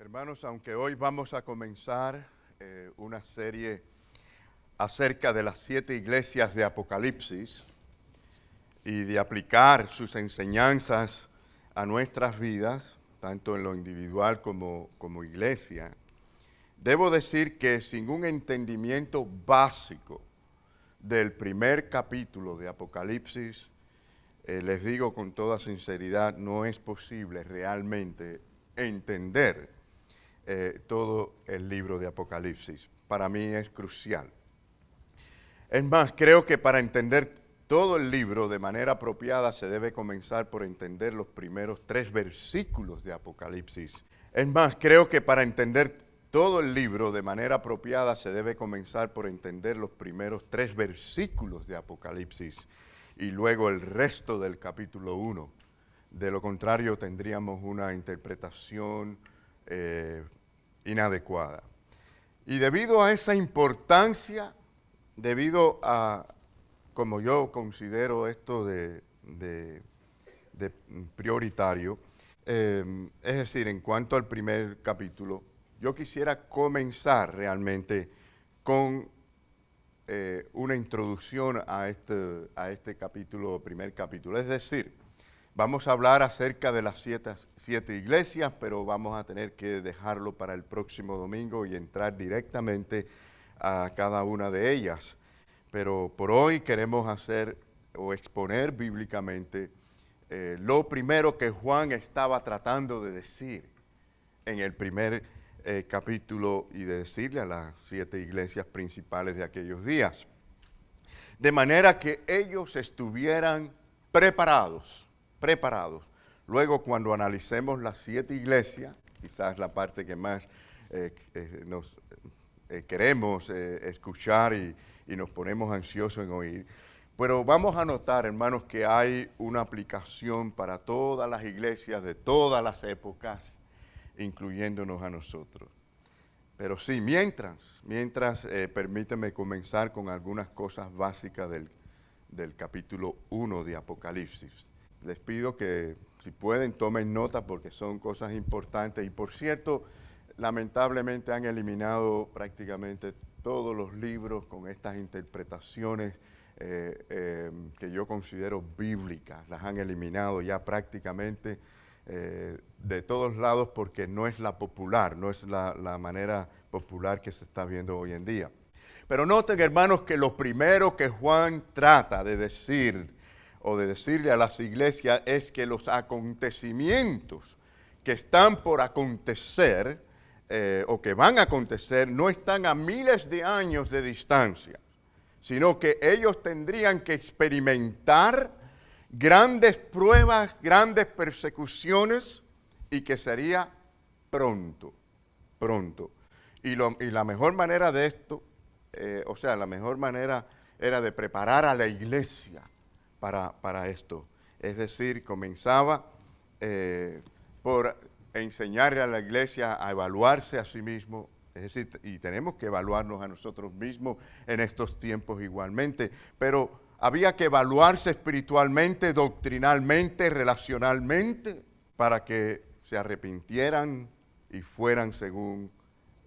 Hermanos, aunque hoy vamos a comenzar una serie acerca de las 7 iglesias de Apocalipsis y de aplicar sus enseñanzas a nuestras vidas, tanto en lo individual como iglesia, debo decir que sin un entendimiento básico del primer capítulo de Apocalipsis, les digo con toda sinceridad, no es posible realmente entender todo el libro de Apocalipsis. Para mí es crucial. Es más, creo que para entender todo el libro de manera apropiada se debe comenzar por entender los primeros 3 versículos de Apocalipsis. Es más, creo que para entender todo el libro de manera apropiada se debe comenzar por entender los primeros 3 versículos de Apocalipsis y luego el resto del capítulo 1. De lo contrario tendríamos una interpretación inadecuada. Y debido a esa importancia, debido a, como yo considero esto de prioritario, es decir, en cuanto al primer capítulo, yo quisiera comenzar realmente con una introducción a este capítulo, primer capítulo. Es decir, vamos a hablar acerca de las 7 iglesias, pero vamos a tener que dejarlo para el próximo domingo y entrar directamente a cada una de ellas. Pero por hoy queremos hacer o exponer bíblicamente lo primero que Juan estaba tratando de decir en el primer capítulo y de decirle a las 7 iglesias principales de aquellos días. De manera que ellos estuvieran preparados. Luego, cuando analicemos las 7 iglesias, quizás la parte que más nos queremos escuchar y nos ponemos ansiosos en oír, pero vamos a notar, hermanos, que hay una aplicación para todas las iglesias de todas las épocas, incluyéndonos a nosotros. Pero sí, mientras permíteme comenzar con algunas cosas básicas del capítulo 1 de Apocalipsis. Les pido que, si pueden, tomen nota porque son cosas importantes. Y por cierto, lamentablemente han eliminado prácticamente todos los libros con estas interpretaciones que yo considero bíblicas. Las han eliminado ya prácticamente de todos lados porque no es la popular, no es la manera popular que se está viendo hoy en día. Pero noten, hermanos, que lo primero que Juan trata de decir o de decirle a las iglesias es que los acontecimientos que están por acontecer o que van a acontecer no están a miles de años de distancia, sino que ellos tendrían que experimentar grandes pruebas, grandes persecuciones y que sería pronto. Y la mejor manera de esto, la mejor manera era de preparar a la iglesia para esto. Es decir, comenzaba por enseñarle a la iglesia a evaluarse a sí mismo. Es decir, y tenemos que evaluarnos a nosotros mismos en estos tiempos igualmente, pero había que evaluarse espiritualmente, doctrinalmente, relacionalmente, para que se arrepintieran y fueran según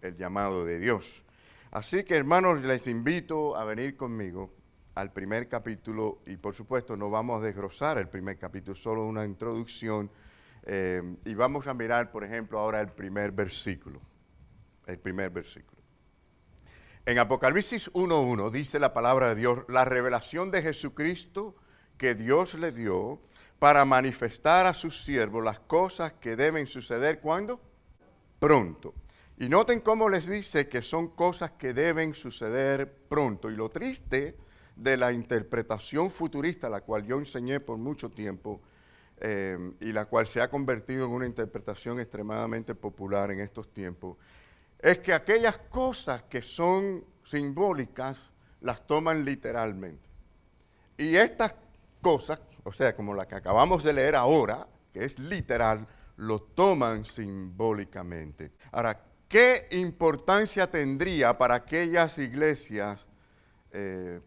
el llamado de Dios. Así que, hermanos, les invito a venir conmigo al primer capítulo y, por supuesto, no vamos a desglosar el primer capítulo, solo una introducción y vamos a mirar, por ejemplo, ahora el primer versículo. En Apocalipsis 1:1 dice la palabra de Dios, la revelación de Jesucristo que Dios le dio para manifestar a sus siervos las cosas que deben suceder, ¿cuándo? Pronto. Y noten cómo les dice que son cosas que deben suceder pronto. Y lo triste de la interpretación futurista, la cual yo enseñé por mucho tiempo, y la cual se ha convertido en una interpretación extremadamente popular en estos tiempos, es que aquellas cosas que son simbólicas las toman literalmente. Y estas cosas, o sea, como la que acabamos de leer ahora, que es literal, lo toman simbólicamente. Ahora, ¿qué importancia tendría para aquellas iglesias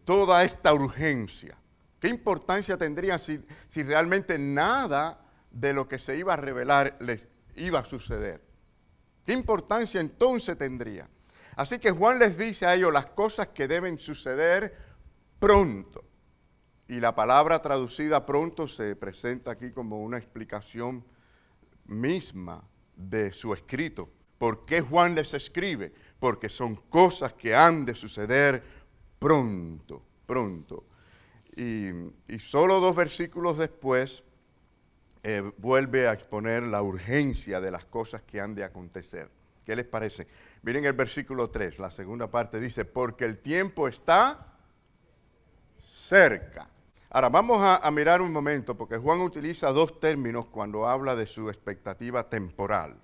toda esta urgencia? ¿Qué importancia tendría si realmente nada de lo que se iba a revelar les iba a suceder? ¿Qué importancia entonces tendría? Así que Juan les dice a ellos las cosas que deben suceder pronto. Y la palabra traducida pronto se presenta aquí como una explicación misma de su escrito. ¿Por qué Juan les escribe? Porque son cosas que han de suceder pronto, pronto. Y solo 2 versículos después vuelve a exponer la urgencia de las cosas que han de acontecer. ¿Qué les parece? Miren el versículo 3, la segunda parte dice, porque el tiempo está cerca. Ahora vamos a mirar un momento, porque Juan utiliza 2 términos cuando habla de su expectativa temporal.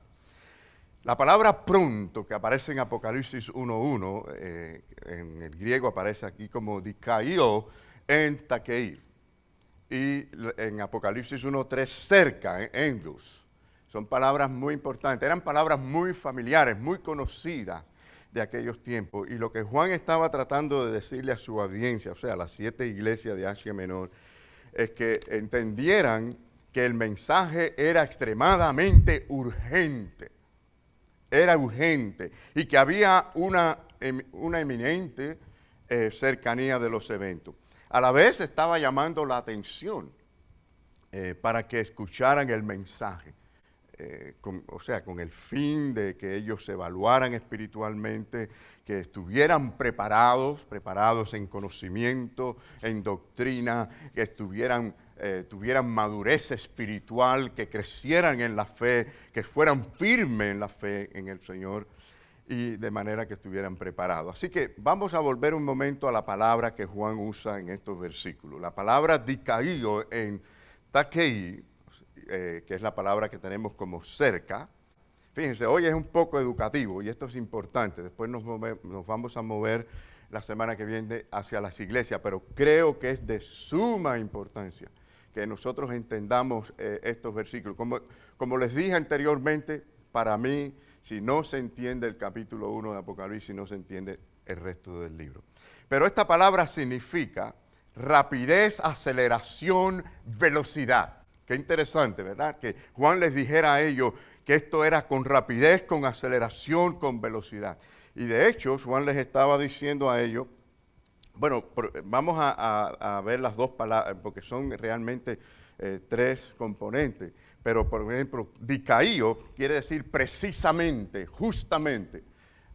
La palabra pronto, que aparece en Apocalipsis 1.1, en el griego aparece aquí como dikaio en takei. Y en Apocalipsis 1.3, cerca, en endos. Son palabras muy importantes, eran palabras muy familiares, muy conocidas de aquellos tiempos. Y lo que Juan estaba tratando de decirle a su audiencia, o sea, a las 7 iglesias de Asia Menor, es que entendieran que el mensaje era extremadamente urgente. Era urgente y que había una eminente cercanía de los eventos. A la vez estaba llamando la atención para que escucharan el mensaje. Con el fin de que ellos se evaluaran espiritualmente, que estuvieran preparados en conocimiento, en doctrina, que tuvieran madurez espiritual, que crecieran en la fe, que fueran firmes en la fe en el Señor, y de manera que estuvieran preparados. Así que vamos a volver un momento a la palabra que Juan usa en estos versículos. La palabra dikaio en takei, que es la palabra que tenemos como cerca. Fíjense, hoy es un poco educativo y esto es importante. Después nos vamos a mover la semana que viene hacia las iglesias, pero creo que es de suma importancia que nosotros entendamos estos versículos. Como les dije anteriormente, para mí, si no se entiende el capítulo 1 de Apocalipsis, no se entiende el resto del libro. Pero esta palabra significa rapidez, aceleración, velocidad. Qué interesante, ¿verdad? Que Juan les dijera a ellos que esto era con rapidez, con aceleración, con velocidad. Y de hecho, Juan les estaba diciendo a ellos, bueno, vamos a ver las 2 palabras, porque son realmente 3 componentes. Pero, por ejemplo, dikaio quiere decir precisamente, justamente.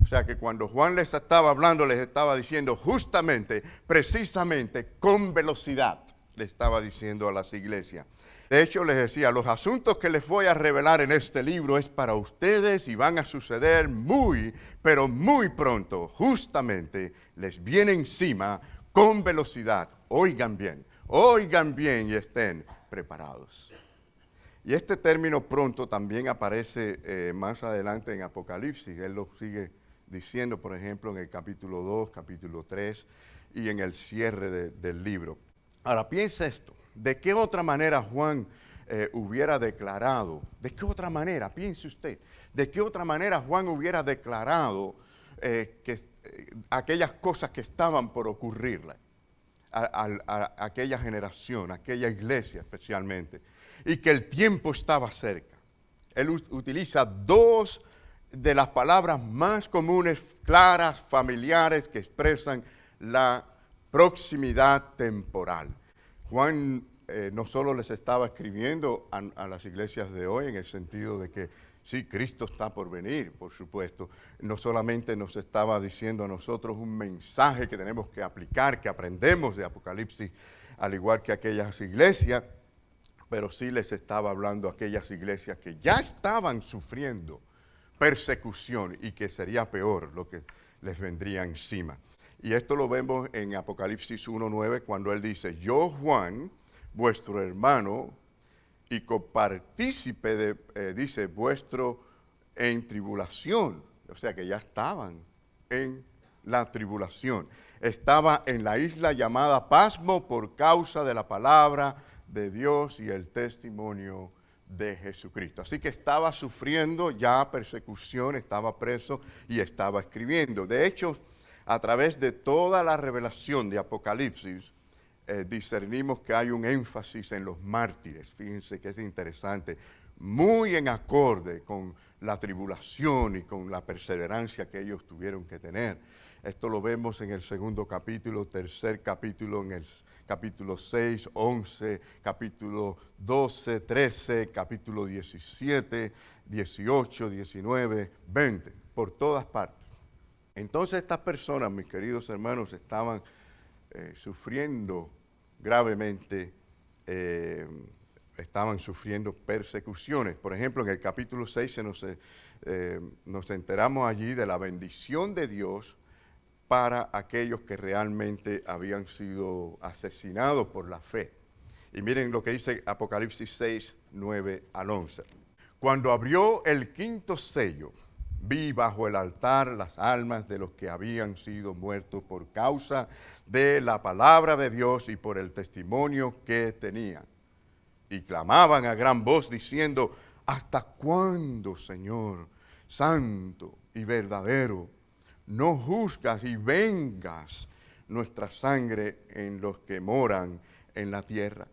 O sea que cuando Juan les estaba hablando, les estaba diciendo justamente, precisamente, con velocidad, le estaba diciendo a las iglesias. De hecho, les decía, los asuntos que les voy a revelar en este libro es para ustedes y van a suceder muy, pero muy pronto. Justamente les viene encima con velocidad. Oigan bien y estén preparados. Y este término pronto también aparece más adelante en Apocalipsis. Él lo sigue diciendo, por ejemplo, en el capítulo 2, capítulo 3 y en el cierre del libro. Ahora, piensa esto. ¿De qué otra manera Juan hubiera declarado? ¿De qué otra manera? Piense usted. ¿De qué otra manera Juan hubiera declarado aquellas cosas que estaban por ocurrirle a aquella generación, a aquella iglesia especialmente? Y que el tiempo estaba cerca. Él utiliza 2 de las palabras más comunes, claras, familiares, que expresan la proximidad temporal. Juan no solo les estaba escribiendo a las iglesias de hoy en el sentido de que sí, Cristo está por venir, por supuesto. No solamente nos estaba diciendo a nosotros un mensaje que tenemos que aplicar, que aprendemos de Apocalipsis, al igual que aquellas iglesias, pero sí les estaba hablando a aquellas iglesias que ya estaban sufriendo persecución y que sería peor lo que les vendría encima. Y esto lo vemos en Apocalipsis 1.9 cuando él dice, yo Juan, vuestro hermano y copartícipe dice, vuestro en tribulación. O sea que ya estaban en la tribulación. Estaba en la isla llamada Pasmo por causa de la palabra de Dios y el testimonio de Jesucristo. Así que estaba sufriendo ya persecución, estaba preso y estaba escribiendo. De hecho, a través de toda la revelación de Apocalipsis, discernimos que hay un énfasis en los mártires. Fíjense que es interesante, muy en acorde con la tribulación y con la perseverancia que ellos tuvieron que tener. Esto lo vemos en el segundo capítulo, tercer capítulo, en el capítulo 6, 11, capítulo 12, 13, capítulo 17, 18, 19, 20, por todas partes. Entonces estas personas, mis queridos hermanos, estaban sufriendo gravemente, estaban sufriendo persecuciones. Por ejemplo, en el capítulo 6 nos enteramos allí de la bendición de Dios para aquellos que realmente habían sido asesinados por la fe. Y miren lo que dice Apocalipsis 6, 9 al 11. Cuando abrió el quinto sello, vi bajo el altar las almas de los que habían sido muertos por causa de la palabra de Dios y por el testimonio que tenían. Y clamaban a gran voz diciendo: ¿hasta cuándo, Señor, santo y verdadero, no juzgas y vengas nuestra sangre en los que moran en la tierra?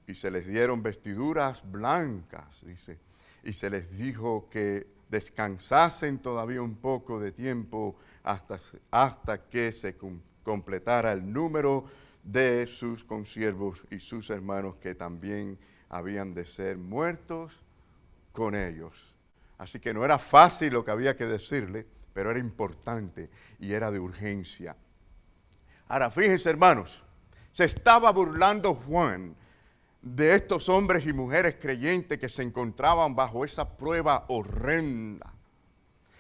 Y se les dieron vestiduras blancas, dice, y se les dijo que descansasen todavía un poco de tiempo hasta que se completara el número de sus consiervos y sus hermanos que también habían de ser muertos con ellos. Así que no era fácil lo que había que decirle, pero era importante y era de urgencia. Ahora, fíjense, hermanos, se estaba burlando Juan de estos hombres y mujeres creyentes que se encontraban bajo esa prueba horrenda.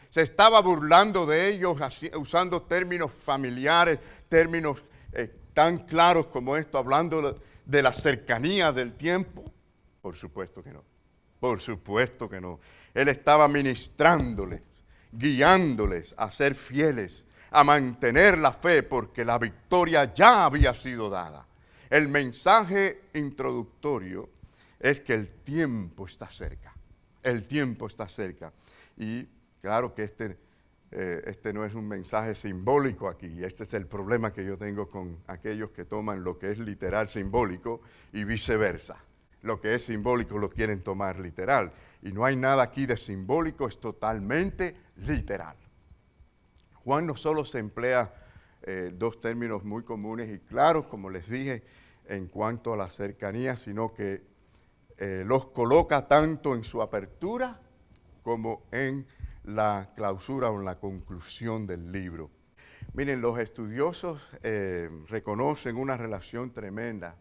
Se estaba burlando de ellos usando términos familiares, términos tan claros como esto, hablando de la cercanía del tiempo. Por supuesto que no. Por supuesto que no. Él estaba ministrándoles, guiándoles a ser fieles, a mantener la fe, porque la victoria ya había sido dada. El mensaje introductorio es que el tiempo está cerca. El tiempo está cerca. Y claro que este no es un mensaje simbólico aquí. Este es el problema que yo tengo con aquellos que toman lo que es literal simbólico y viceversa. Lo que es simbólico lo quieren tomar literal. Y no hay nada aquí de simbólico, es totalmente literal. Juan no solo se emplea dos términos muy comunes y claros, como les dije, en cuanto a la cercanía, sino que los coloca tanto en su apertura como en la clausura o en la conclusión del libro. Miren, los estudiosos reconocen una relación tremenda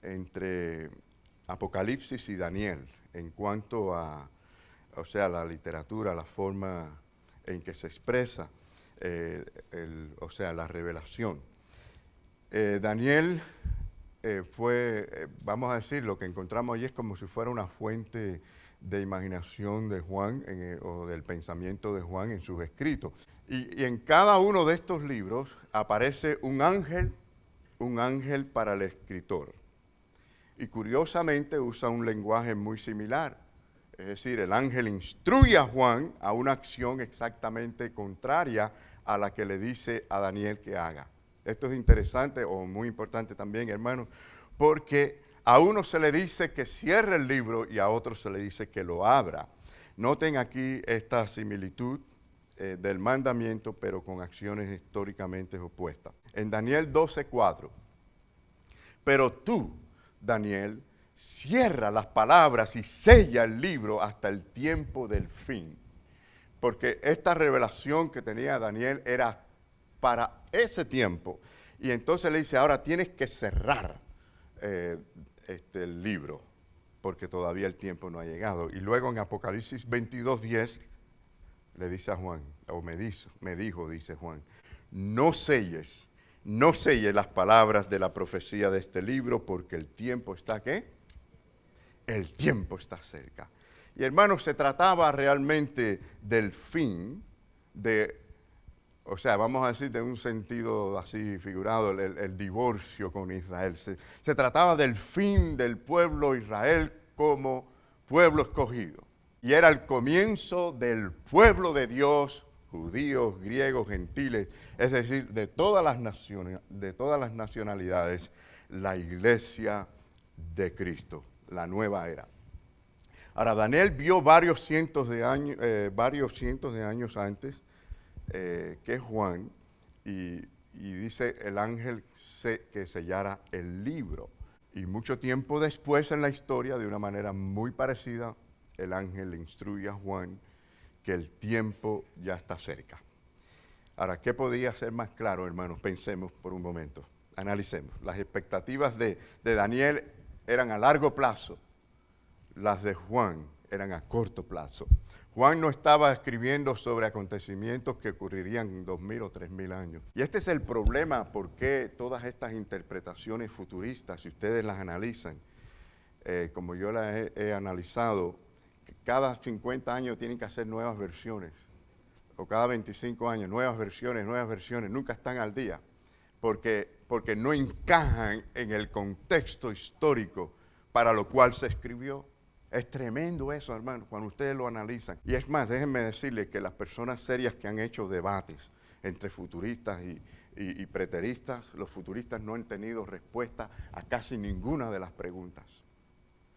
entre Apocalipsis y Daniel en cuanto a, o sea, la literatura, la forma en que se expresa, o sea, la revelación. Daniel fue, vamos a decir, lo que encontramos allí es como si fuera una fuente de imaginación de Juan o del pensamiento de Juan en sus escritos. Y en cada uno de estos libros aparece un ángel para el escritor. Y curiosamente usa un lenguaje muy similar. Es decir, el ángel instruye a Juan a una acción exactamente contraria a la que le dice a Daniel que haga. Esto es interesante o muy importante también, hermanos, porque a uno se le dice que cierre el libro y a otro se le dice que lo abra. Noten aquí esta similitud del mandamiento, pero con acciones históricamente opuestas. En Daniel 12:4, pero tú, Daniel, cierra las palabras y sella el libro hasta el tiempo del fin. Porque esta revelación que tenía Daniel era para ese tiempo. Y entonces le dice, ahora tienes que cerrar el libro, porque todavía el tiempo no ha llegado. Y luego en Apocalipsis 22:10 le dice a Juan, o me dijo, dice Juan, no selles las palabras de la profecía de este libro, porque el tiempo está, ¿qué? El tiempo está cerca. Y hermanos, se trataba realmente del fin o sea, vamos a decir de un sentido así figurado, el divorcio con Israel. Se trataba del fin del pueblo Israel como pueblo escogido. Y era el comienzo del pueblo de Dios, judíos, griegos, gentiles, es decir, de todas las nacionalidades, la iglesia de Cristo, la nueva era. Ahora, Daniel vio varios cientos de años antes que Juan, y dice el ángel que sellara el libro. Y mucho tiempo después en la historia, de una manera muy parecida, el ángel le instruye a Juan que el tiempo ya está cerca. Ahora, ¿qué podría ser más claro, hermanos? Pensemos por un momento, analicemos. Las expectativas de Daniel eran a largo plazo, las de Juan eran a corto plazo. Juan no estaba escribiendo sobre acontecimientos que ocurrirían en 2000 o 3000 años. Y este es el problema, por qué todas estas interpretaciones futuristas, si ustedes las analizan, como yo las he analizado, cada 50 años tienen que hacer nuevas versiones, o cada 25 años, nuevas versiones, nunca están al día, porque no encajan en el contexto histórico para lo cual se escribió. Es tremendo eso, hermano, cuando ustedes lo analizan. Y es más, déjenme decirles que las personas serias que han hecho debates entre futuristas y preteristas, los futuristas no han tenido respuesta a casi ninguna de las preguntas.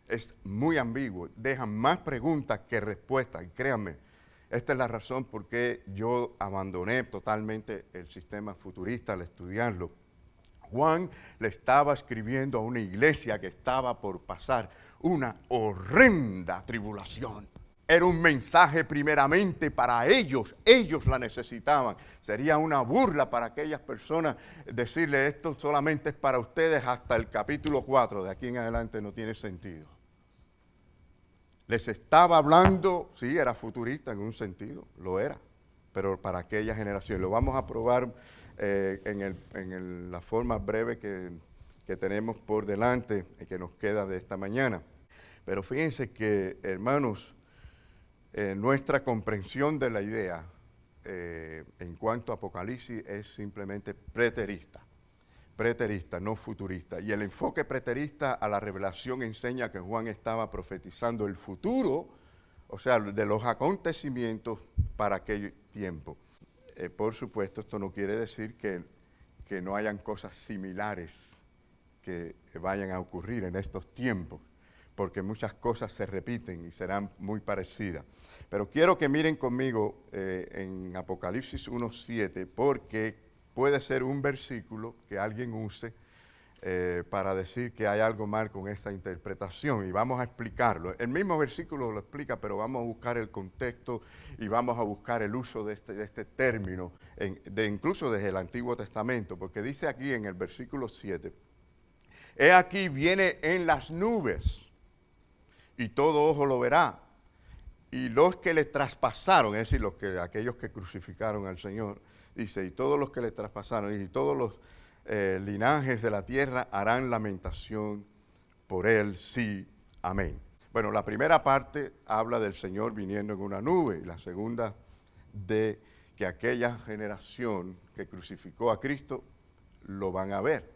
Es muy ambiguo, dejan más preguntas que respuestas, y créanme, esta es la razón por qué yo abandoné totalmente el sistema futurista al estudiarlo. Juan le estaba escribiendo a una iglesia que estaba por pasar una horrenda tribulación. Era un mensaje primeramente para ellos la necesitaban. Sería una burla para aquellas personas decirle esto solamente es para ustedes hasta el capítulo 4, de aquí en adelante no tiene sentido. Les estaba hablando, sí, era futurista en un sentido, lo era, pero para aquella generación. Lo vamos a probar en la forma breve que tenemos por delante y que nos queda de esta mañana. Pero fíjense que, hermanos, nuestra comprensión de la idea en cuanto a Apocalipsis es simplemente preterista, no futurista. Y el enfoque preterista a la revelación enseña que Juan estaba profetizando el futuro, o sea, de los acontecimientos para aquel tiempo. Por supuesto, esto no quiere decir que no hayan cosas similares que vayan a ocurrir en estos tiempos, porque muchas cosas se repiten y serán muy parecidas. Pero quiero que miren conmigo en Apocalipsis 1:7, porque puede ser un versículo que alguien use para decir que hay algo mal con esta interpretación, y vamos a explicarlo. El mismo versículo lo explica, pero vamos a buscar el contexto y vamos a buscar el uso de este término, incluso desde el Antiguo Testamento, porque dice aquí en el versículo 7, he aquí viene en las nubes, y todo ojo lo verá, y los que le traspasaron, es decir, aquellos que crucificaron al Señor, dice, y todos los que le traspasaron, y todos los linajes de la tierra harán lamentación por él, sí, amén. Bueno, la primera parte habla del Señor viniendo en una nube, y la segunda de que aquella generación que crucificó a Cristo lo van a ver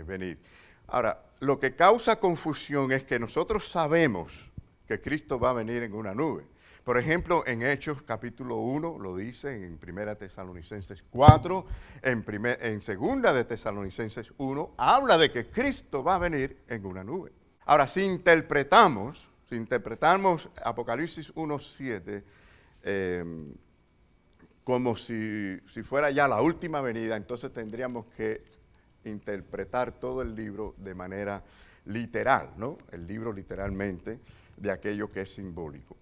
venir. Ahora, lo que causa confusión es que nosotros sabemos que Cristo va a venir en una nube. Por ejemplo, en Hechos capítulo 1 lo dice, en 1 Tesalonicenses 4, en 2 de Tesalonicenses 1, habla de que Cristo va a venir en una nube. Ahora, si interpretamos Apocalipsis 1:7 como si fuera ya la última venida, entonces tendríamos que interpretar todo el libro de manera literal, ¿no? El libro literalmente de aquello que es simbólico.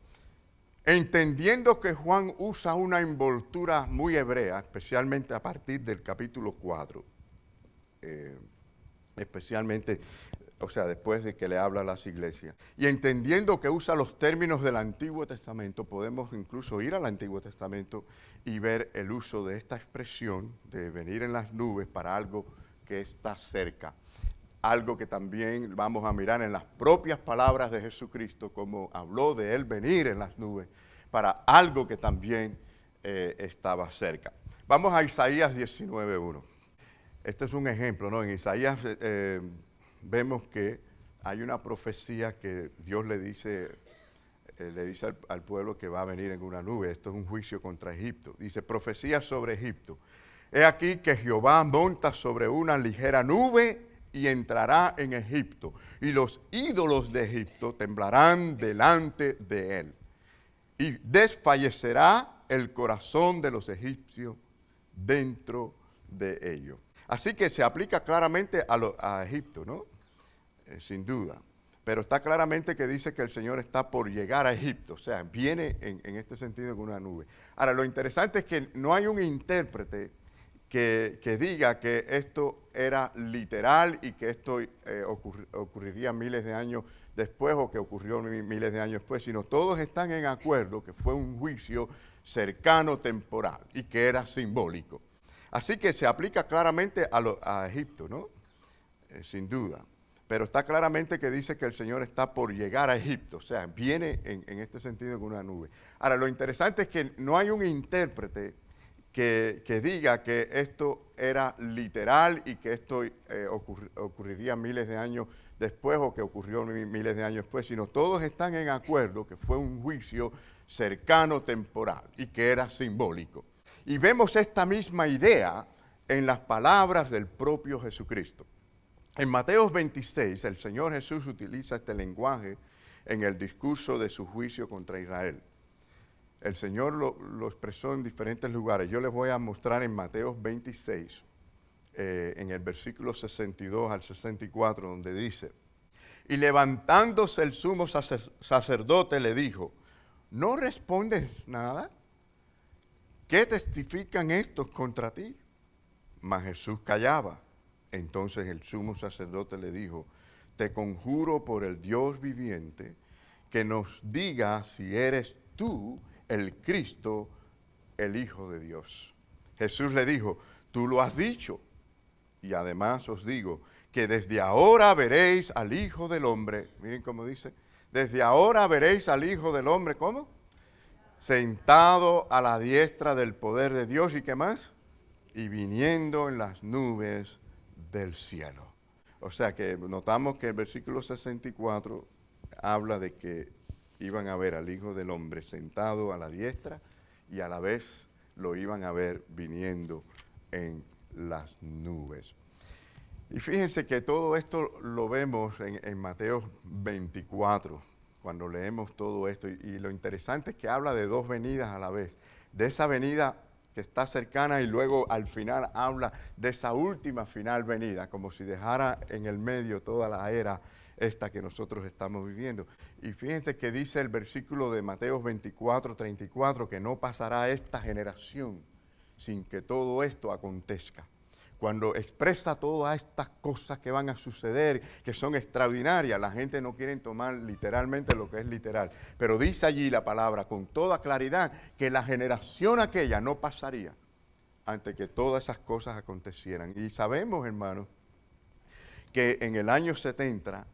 Entendiendo que Juan usa una envoltura muy hebrea, especialmente a partir del capítulo 4, especialmente, o sea, después de que le habla a las iglesias, y entendiendo que usa los términos del Antiguo Testamento, podemos incluso ir al Antiguo Testamento y ver el uso de esta expresión de venir en las nubes para algo que está cerca. Algo que también vamos a mirar en las propias palabras de Jesucristo, como habló de él venir en las nubes, para algo que también estaba cerca. Vamos a Isaías 19:1. Este es un ejemplo, ¿no? En Isaías vemos que hay una profecía que Dios le dice al pueblo que va a venir en una nube. Esto es un juicio contra Egipto. Dice, profecía sobre Egipto. He aquí que Jehová monta sobre una ligera nube y entrará en Egipto, y los ídolos de Egipto temblarán delante de él. Y desfallecerá el corazón de los egipcios dentro de ellos. Así que se aplica claramente a Egipto, ¿no? Sin duda. Pero está claramente que dice que el Señor está por llegar a Egipto. O sea, viene en este sentido con una nube. Ahora, lo interesante es que no hay un intérprete que diga que esto era literal y que esto ocurriría miles de años después o que ocurrió miles de años después, sino todos están en acuerdo que fue un juicio cercano, temporal y que era simbólico. Así que se aplica claramente a Egipto, ¿no? Sin duda. Pero está claramente que dice que el Señor está por llegar a Egipto. O sea, viene en este sentido con una nube. Ahora, lo interesante es que no hay un intérprete que diga que esto era literal y que esto ocurriría miles de años después o que ocurrió miles de años después, sino todos están en acuerdo que fue un juicio cercano, temporal y que era simbólico. Y vemos esta misma idea en las palabras del propio Jesucristo. En Mateo 26, el Señor Jesús utiliza este lenguaje en el discurso de su juicio contra Israel. El Señor lo expresó en diferentes lugares. Yo les voy a mostrar en Mateo 26, en el versículo 62 al 64, donde dice: y levantándose el sumo sacerdote le dijo: ¿no respondes nada? ¿Qué testifican estos contra ti? Mas Jesús callaba. Entonces el sumo sacerdote le dijo: te conjuro por el Dios viviente, que nos diga si eres tú el Cristo, el Hijo de Dios. Jesús le dijo: tú lo has dicho, y además os digo que desde ahora veréis al Hijo del Hombre. Miren cómo dice: desde ahora veréis al Hijo del Hombre, ¿cómo? Sentado a la diestra del poder de Dios, ¿y qué más? Y viniendo en las nubes del cielo. O sea que notamos que el versículo 64 habla de que iban a ver al Hijo del Hombre sentado a la diestra y a la vez lo iban a ver viniendo en las nubes. Y fíjense que todo esto lo vemos en Mateo 24, cuando leemos todo esto. Y lo interesante es que habla de dos venidas a la vez. De esa venida que está cercana y luego al final habla de esa última final venida, como si dejara en el medio toda la era esta que nosotros estamos viviendo. Y fíjense que dice el versículo de Mateo 24, 34, que no pasará esta generación sin que todo esto acontezca. Cuando expresa todas estas cosas que van a suceder, que son extraordinarias, la gente no quiere tomar literalmente lo que es literal. Pero dice allí la palabra con toda claridad que la generación aquella no pasaría antes que todas esas cosas acontecieran. Y sabemos, hermanos, que en el año 70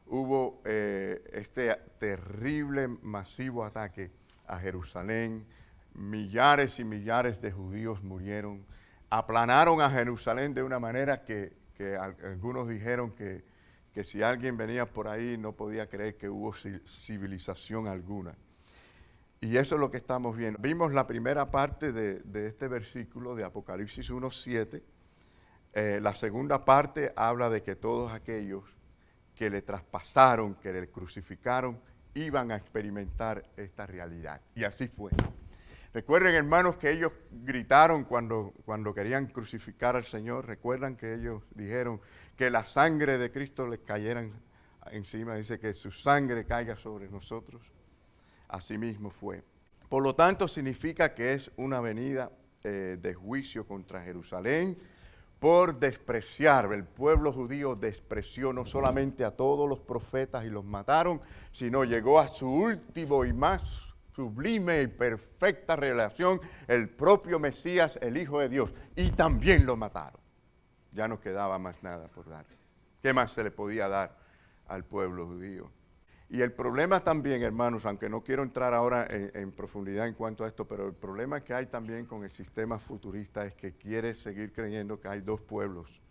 hubo este terrible, masivo ataque a Jerusalén. Millares y millares de judíos murieron. Aplanaron a Jerusalén de una manera que algunos dijeron que si alguien venía por ahí no podía creer que hubo civilización alguna. Y eso es lo que estamos viendo. Vimos la primera parte de este versículo de Apocalipsis 1:7. La segunda parte habla de que todos aquellos que le traspasaron, que le crucificaron, iban a experimentar esta realidad. Y así fue. Recuerden, hermanos, que ellos gritaron cuando querían crucificar al Señor. Recuerdan que ellos dijeron que la sangre de Cristo les cayera encima. Dice que su sangre caiga sobre nosotros. Así mismo fue. Por lo tanto, significa que es una venida de juicio contra Jerusalén por despreciar. El pueblo judío despreció no solamente a todos los profetas y los mataron, sino llegó a su último y más sublime y perfecta revelación, el propio Mesías, el Hijo de Dios, y también lo mataron. Ya no quedaba más nada por dar. ¿Qué más se le podía dar al pueblo judío? Y el problema también, hermanos, aunque no quiero entrar ahora en profundidad en cuanto a esto, pero el problema que hay también con el sistema futurista es que quiere seguir creyendo que hay dos pueblos,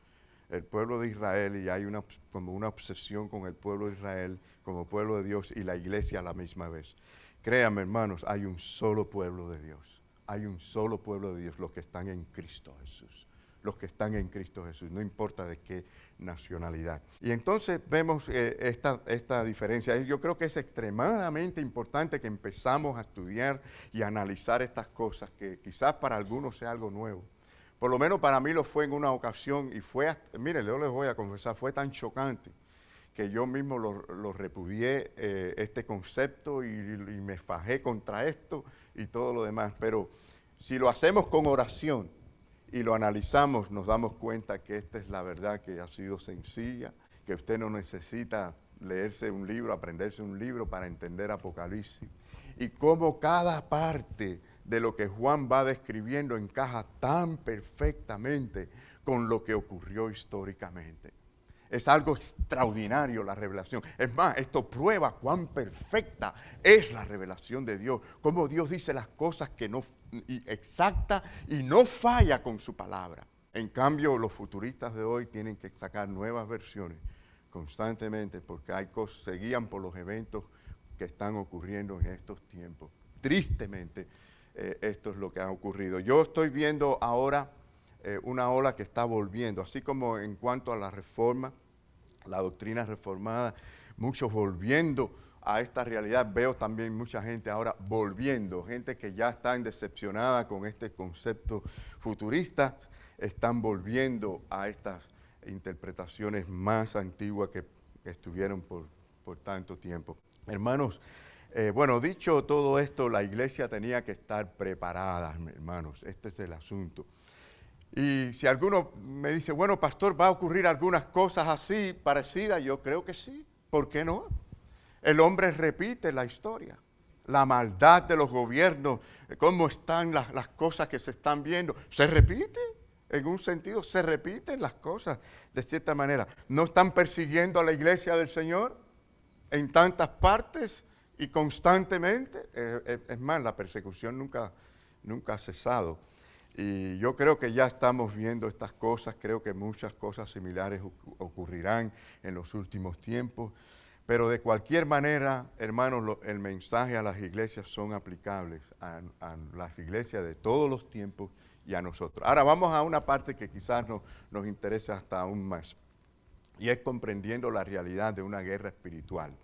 el pueblo de Israel, y hay como una obsesión con el pueblo de Israel como pueblo de Dios y la iglesia a la misma vez. Créanme, hermanos, hay un solo pueblo de Dios. Hay un solo pueblo de Dios, los que están en Cristo Jesús. los que están en Cristo Jesús, no importa de qué nacionalidad. Y entonces vemos esta diferencia. Yo creo que es extremadamente importante que empezamos a estudiar y a analizar estas cosas, que quizás para algunos sea algo nuevo. Por lo menos para mí lo fue en una ocasión y mire, yo les voy a confesar, fue tan chocante que yo mismo lo repudié, este concepto, y me fajé contra esto y todo lo demás. Pero si lo hacemos con oración y lo analizamos, nos damos cuenta que esta es la verdad, que ha sido sencilla, que usted no necesita leerse un libro, aprenderse un libro para entender Apocalipsis, y cómo cada parte de lo que Juan va describiendo encaja tan perfectamente con lo que ocurrió históricamente. Es algo extraordinario la revelación. Es más, esto prueba cuán perfecta es la revelación de Dios. Cómo Dios dice las cosas exactas y no falla con su palabra. En cambio, los futuristas de hoy tienen que sacar nuevas versiones constantemente porque se guían por los eventos que están ocurriendo en estos tiempos. Tristemente, esto es lo que ha ocurrido. Yo estoy viendo ahora una ola que está volviendo, así como en cuanto a la reforma, la doctrina reformada, muchos volviendo a esta realidad. Veo también mucha gente ahora volviendo, gente que ya está decepcionada con este concepto futurista, están volviendo a estas interpretaciones más antiguas que estuvieron por tanto tiempo. Hermanos, bueno, dicho todo esto, la iglesia tenía que estar preparada, hermanos. Este es el asunto. Y si alguno me dice, bueno, pastor, ¿va a ocurrir algunas cosas así, parecidas? Yo creo que sí. ¿Por qué no? El hombre repite la historia. La maldad de los gobiernos, cómo están las cosas que se están viendo. Se repite, en un sentido, se repiten las cosas de cierta manera. ¿No están persiguiendo a la iglesia del Señor en tantas partes y constantemente? Es más, la persecución nunca ha cesado. Y yo creo que ya estamos viendo estas cosas, creo que muchas cosas similares ocurrirán en los últimos tiempos, pero de cualquier manera, hermanos, el mensaje a las iglesias son aplicables, a las iglesias de todos los tiempos y a nosotros. Ahora vamos a una parte que quizás nos interese hasta aún más, y es comprendiendo la realidad de una guerra espiritual.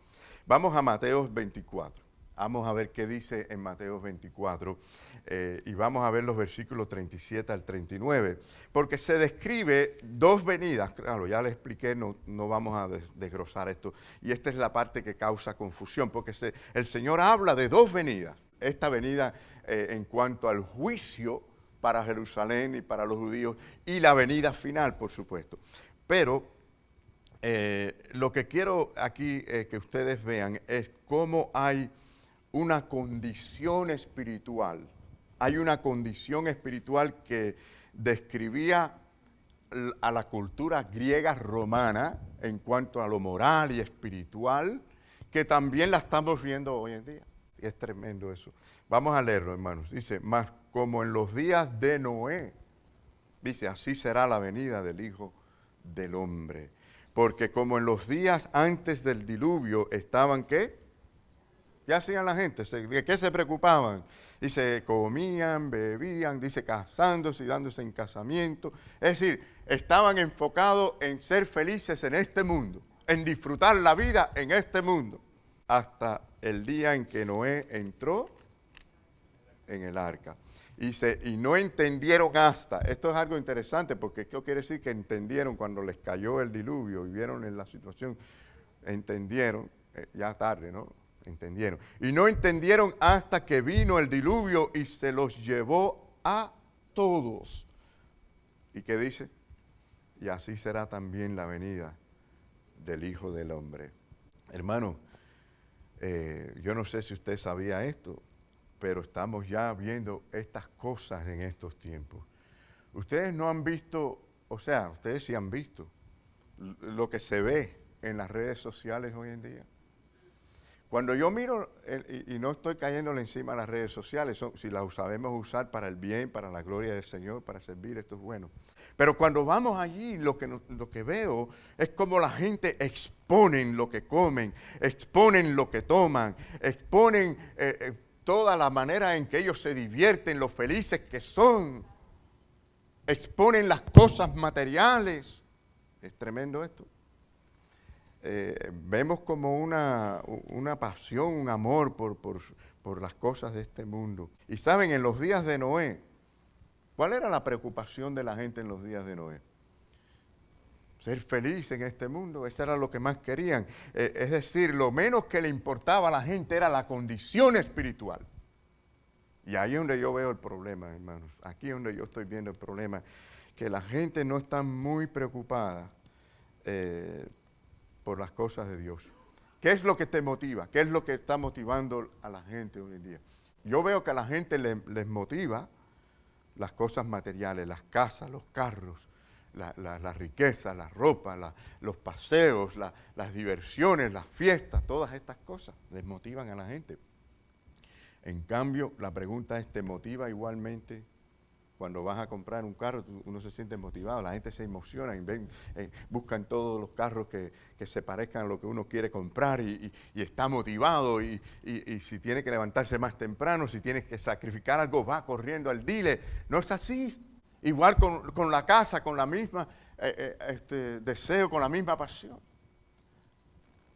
Vamos a Mateo 24. Vamos a ver qué dice en Mateo 24 y vamos a ver los versículos 37 al 39, porque se describe dos venidas. Claro, ya les expliqué, no vamos a desglosar esto, y esta es la parte que causa confusión, porque el Señor habla de dos venidas. Esta venida en cuanto al juicio para Jerusalén y para los judíos, y la venida final, por supuesto. Pero lo que quiero aquí que ustedes vean es cómo hay una condición espiritual. Hay una condición espiritual que describía a la cultura griega romana en cuanto a lo moral y espiritual, que también la estamos viendo hoy en día. Y es tremendo eso. Vamos a leerlo, hermanos. Dice, mas como en los días de Noé, dice, así será la venida del Hijo del Hombre. Porque como en los días antes del diluvio estaban, ¿qué? ¿Qué hacían la gente? ¿De qué se preocupaban? Dice, comían, bebían, dice, casándose y dándose en casamiento. Es decir, estaban enfocados en ser felices en este mundo, en disfrutar la vida en este mundo, hasta el día en que Noé entró en el arca. Dice, y no entendieron hasta, esto es algo interesante, porque esto quiere decir que entendieron cuando les cayó el diluvio y vieron en la situación, entendieron, ya tarde, ¿no? Entendieron. Y no entendieron hasta que vino el diluvio y se los llevó a todos. ¿Y qué dice? Y así será también la venida del Hijo del Hombre. Hermano, yo no sé si usted sabía esto, pero estamos ya viendo estas cosas en estos tiempos. Ustedes no han visto, o sea, ustedes sí han visto lo que se ve en las redes sociales hoy en día. Cuando yo miro, y no estoy cayéndole encima a las redes sociales, si las sabemos usar para el bien, para la gloria del Señor, para servir, esto es bueno. Pero cuando vamos allí, lo que veo es como la gente exponen lo que comen, exponen lo que toman, exponen toda la manera en que ellos se divierten, lo felices que son. exponen las cosas materiales. Es tremendo esto. Vemos como una pasión, un amor por las cosas de este mundo. Y saben, en los días de Noé, ¿cuál era la preocupación de la gente en los días de Noé? Ser feliz en este mundo, eso era lo que más querían. Es decir, lo menos que le importaba a la gente era la condición espiritual. Y ahí es donde yo veo el problema, hermanos. Aquí es donde yo estoy viendo el problema, que la gente no está muy preocupada por las cosas de Dios. ¿Qué es lo que te motiva? ¿Qué es lo que está motivando a la gente hoy en día? Yo veo que a la gente les motiva las cosas materiales, las casas, los carros, la riqueza, la ropa, los paseos, las diversiones, las fiestas, todas estas cosas les motivan a la gente. En cambio, la pregunta es, ¿te motiva igualmente? Cuando vas a comprar un carro, uno se siente motivado, la gente se emociona y buscan todos los carros que se parezcan a lo que uno quiere comprar y está motivado y si tiene que levantarse más temprano, si tiene que sacrificar algo, va corriendo al dealer. No es así. Igual con la casa, con la misma deseo, con la misma pasión.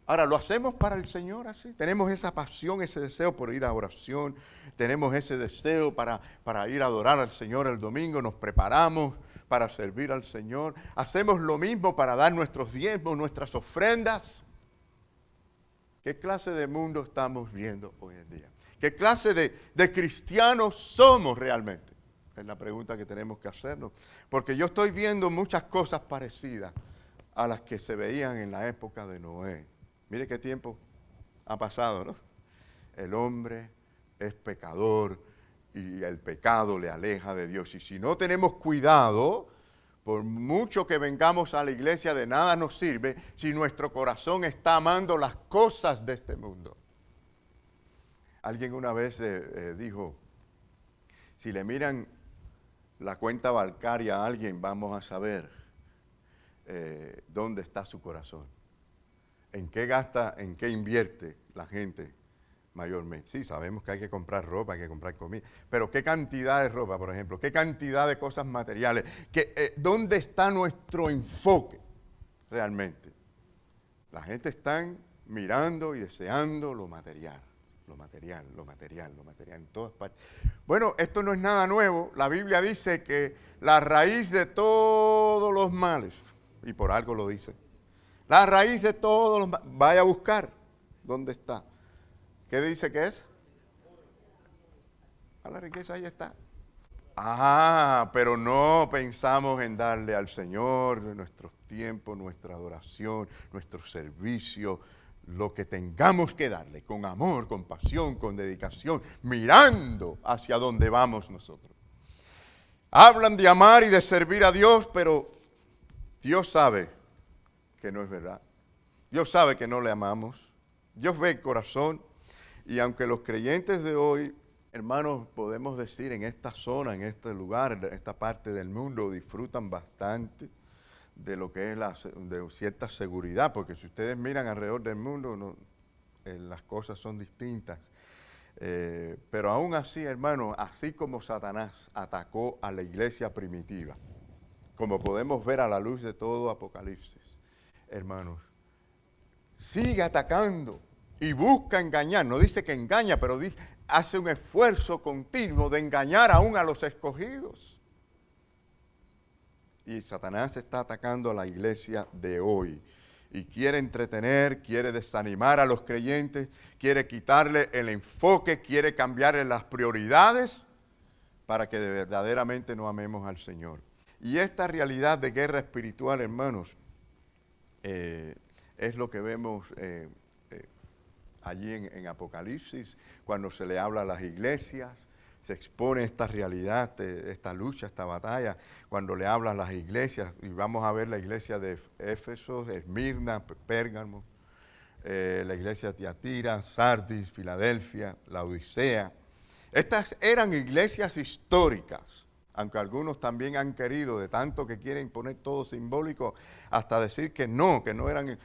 Ahora, ¿lo hacemos para el Señor así? Tenemos esa pasión, ese deseo por ir a oración, tenemos ese deseo para ir a adorar al Señor el domingo, nos preparamos para servir al Señor, hacemos lo mismo para dar nuestros diezmos, nuestras ofrendas. ¿Qué clase de mundo estamos viendo hoy en día? ¿Qué clase de cristianos somos realmente? Es la pregunta que tenemos que hacernos, porque yo estoy viendo muchas cosas parecidas a las que se veían en la época de Noé. Mire qué tiempo ha pasado, ¿no? El hombre es pecador y el pecado le aleja de Dios. Y si no tenemos cuidado, por mucho que vengamos a la iglesia, de nada nos sirve si nuestro corazón está amando las cosas de este mundo. Alguien una vez dijo, si le miran la cuenta bancaria a alguien, vamos a saber dónde está su corazón. ¿En qué gasta, en qué invierte la gente mayormente? Sí, sabemos que hay que comprar ropa, hay que comprar comida, pero ¿qué cantidad de ropa, por ejemplo? ¿Qué cantidad de cosas materiales? ¿Dónde está nuestro enfoque realmente? La gente está mirando y deseando lo material, lo material, lo material, lo material, en todas partes. Bueno, esto no es nada nuevo. La Biblia dice que la raíz de todos los males, y por algo lo dice, la raíz de todos los males, vaya a buscar dónde está. ¿Qué dice que es? A la riqueza ahí está. Pero no pensamos en darle al Señor nuestros tiempos, nuestra adoración, nuestro servicio, lo que tengamos que darle, con amor, con pasión, con dedicación, mirando hacia donde vamos nosotros. Hablan de amar y de servir a Dios, pero Dios sabe que no es verdad. Dios sabe que no le amamos. Dios ve el corazón. Y aunque los creyentes de hoy, hermanos, podemos decir en esta zona, en este lugar, en esta parte del mundo, disfrutan bastante de lo que es de cierta seguridad, porque si ustedes miran alrededor del mundo, las cosas son distintas. Pero aún así, hermanos, así como Satanás atacó a la iglesia primitiva, como podemos ver a la luz de todo Apocalipsis, hermanos, sigue atacando y busca engañar. No dice que engaña, pero hace un esfuerzo continuo de engañar aún a los escogidos. Y Satanás está atacando a la iglesia de hoy. Y quiere entretener, quiere desanimar a los creyentes, quiere quitarle el enfoque, quiere cambiarle las prioridades para que verdaderamente no amemos al Señor. Y esta realidad de guerra espiritual, hermanos, es lo que vemos allí en Apocalipsis, cuando se le habla a las iglesias, se expone esta realidad, esta lucha, esta batalla, cuando le hablan a las iglesias, y vamos a ver la iglesia de Éfeso, Esmirna, Pérgamo, la iglesia de Tiatira, Sardis, Filadelfia, la Odisea. Estas eran iglesias históricas, aunque algunos también han querido, de tanto que quieren poner todo simbólico, hasta decir que no eran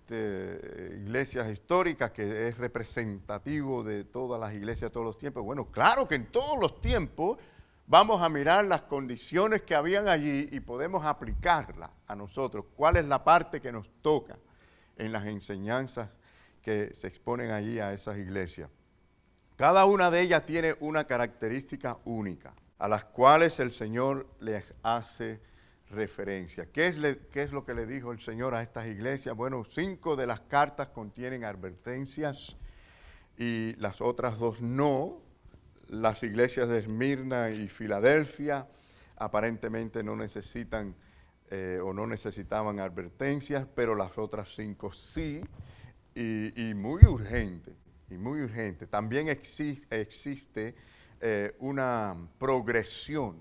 iglesias históricas, que es representativo de todas las iglesias de todos los tiempos. Bueno, claro que en todos los tiempos vamos a mirar las condiciones que habían allí y podemos aplicarlas a nosotros. ¿Cuál es la parte que nos toca en las enseñanzas que se exponen allí a esas iglesias? Cada una de ellas tiene una característica única, a las cuales el Señor les hace referencia. ¿Qué es lo que le dijo el Señor a estas iglesias? Bueno, 5 de las cartas contienen advertencias y las otras 2 no. Las iglesias de Esmirna y Filadelfia aparentemente no necesitan o no necesitaban advertencias, pero las otras 5 sí, y muy urgente. Y muy urgente. También existe una progresión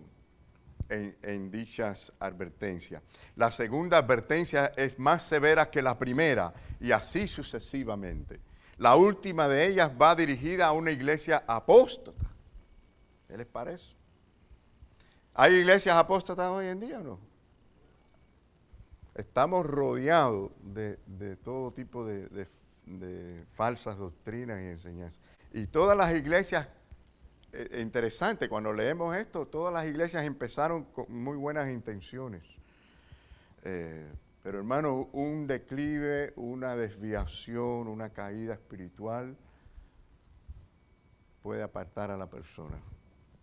en dichas advertencias. La segunda advertencia es más severa que la primera y así sucesivamente. La última de ellas va dirigida a una iglesia apóstata. ¿Qué les parece? ¿Hay iglesias apóstatas hoy en día o no? Estamos rodeados de todo tipo de falsas doctrinas y enseñanzas. Y todas las iglesias, interesante, cuando leemos esto, todas las iglesias empezaron con muy buenas intenciones. Pero hermano, un declive, una desviación, una caída espiritual puede apartar a la persona.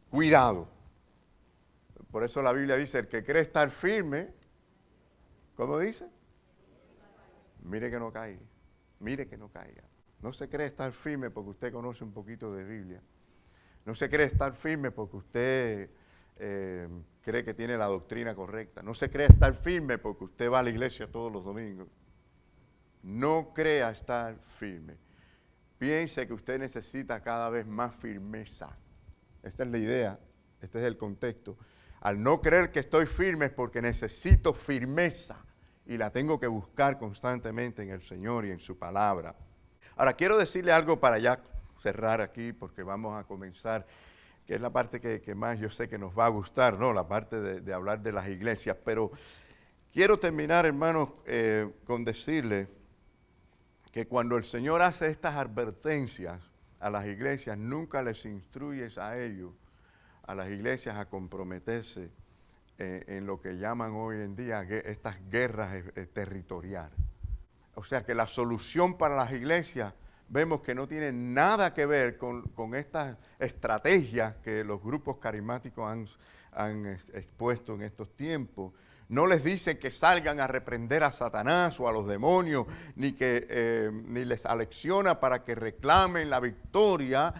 Cuidado. Por eso la Biblia dice, el que cree estar firme, ¿cómo dice? Mire que no caiga. Mire que no caiga. No se cree estar firme porque usted conoce un poquito de Biblia. No se cree estar firme porque usted cree que tiene la doctrina correcta. No se cree estar firme porque usted va a la iglesia todos los domingos. No crea estar firme. Piense que usted necesita cada vez más firmeza. Esta es la idea, este es el contexto. Al no creer que estoy firme es porque necesito firmeza. Y la tengo que buscar constantemente en el Señor y en su palabra. Ahora, quiero decirle algo para ya cerrar aquí, porque vamos a comenzar, que es la parte que más yo sé que nos va a gustar, ¿no? La parte de hablar de las iglesias. Pero quiero terminar, hermanos, con decirle que cuando el Señor hace estas advertencias a las iglesias, nunca les instruyes a ellos, a las iglesias, a comprometerse en lo que llaman hoy en día estas guerras territoriales. O sea que la solución para las iglesias vemos que no tiene nada que ver con estas estrategias que los grupos carismáticos han expuesto en estos tiempos. No les dicen que salgan a reprender a Satanás o a los demonios, ni les alecciona para que reclamen la victoria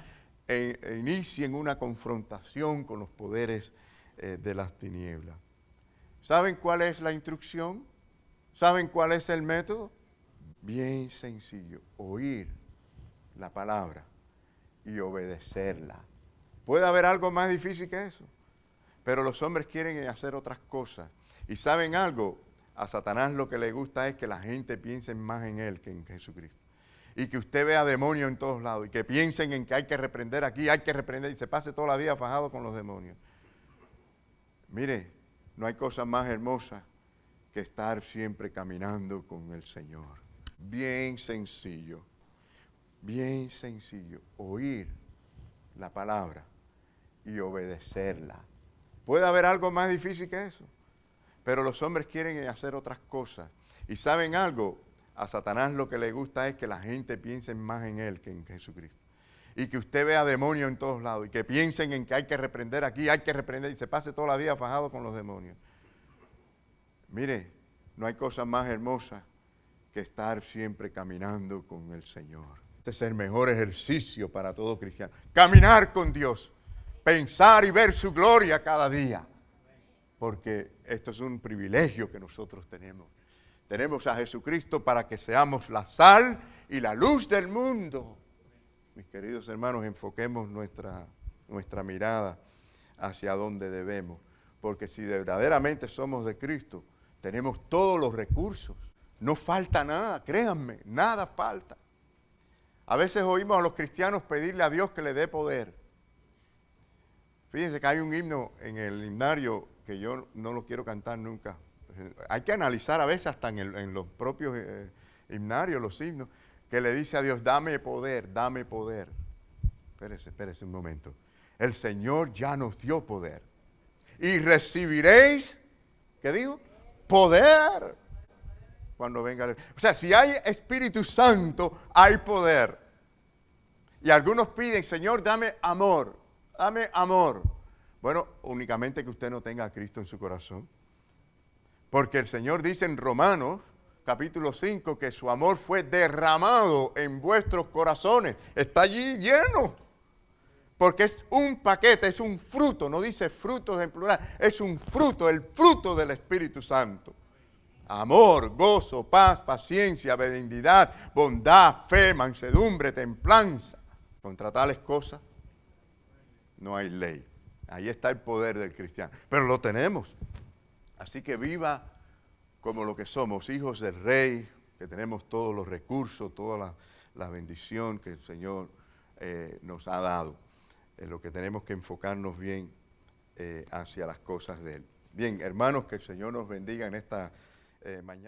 e inicien una confrontación con los poderes de las tinieblas. ¿Saben cuál es la instrucción? ¿Saben cuál es el método? Bien sencillo, oír la palabra y obedecerla. ¿Puede haber algo más difícil que eso? Pero los hombres quieren hacer otras cosas. ¿Y saben algo? A Satanás lo que le gusta es que la gente piense más en él que en Jesucristo. Y que usted vea demonios en todos lados y que piensen en que hay que reprender aquí, hay que reprender y se pase toda la vida fajado con los demonios. Mire, no hay cosa más hermosa que estar siempre caminando con el Señor. Bien sencillo, oír la palabra y obedecerla. ¿Puede haber algo más difícil que eso? Pero los hombres quieren hacer otras cosas. ¿Y saben algo? A Satanás lo que le gusta es que la gente piense más en él que en Jesucristo. Y que usted vea demonios en todos lados y que piensen en que hay que reprender aquí, hay que reprender y se pase toda la vida fajado con los demonios. Mire, no hay cosa más hermosa que estar siempre caminando con el Señor. Este es el mejor ejercicio para todo cristiano. Caminar con Dios, pensar y ver su gloria cada día. Porque esto es un privilegio que nosotros tenemos. Tenemos a Jesucristo para que seamos la sal y la luz del mundo. Mis queridos hermanos, enfoquemos nuestra mirada hacia donde debemos. Porque si verdaderamente somos de Cristo, tenemos todos los recursos. No falta nada, créanme, nada falta. A veces oímos a los cristianos pedirle a Dios que le dé poder. Fíjense que hay un himno en el himnario que yo no lo quiero cantar nunca. Hay que analizar a veces hasta en los propios himnarios, los himnos, que le dice a Dios, dame poder, dame poder. Espérese un momento. El Señor ya nos dio poder. y recibiréis, ¿qué dijo? Poder. Cuando venga o sea, si hay Espíritu Santo, hay poder. Y algunos piden, Señor, dame amor, dame amor. Bueno, únicamente que usted no tenga a Cristo en su corazón. Porque el Señor dice en Romanos, capítulo 5, que su amor fue derramado en vuestros corazones. Está allí lleno. Porque es un paquete, es un fruto, no dice frutos en plural, es un fruto, el fruto del Espíritu Santo. Amor, gozo, paz, paciencia, benignidad, bondad, fe, mansedumbre, templanza. Contra tales cosas no hay ley. Ahí está el poder del cristiano. Pero lo tenemos. Así que viva como lo que somos, hijos del Rey, que tenemos todos los recursos, toda la bendición que el Señor nos ha dado. En lo que tenemos que enfocarnos bien hacia las cosas de Él. Bien, hermanos, que el Señor nos bendiga en esta mañana.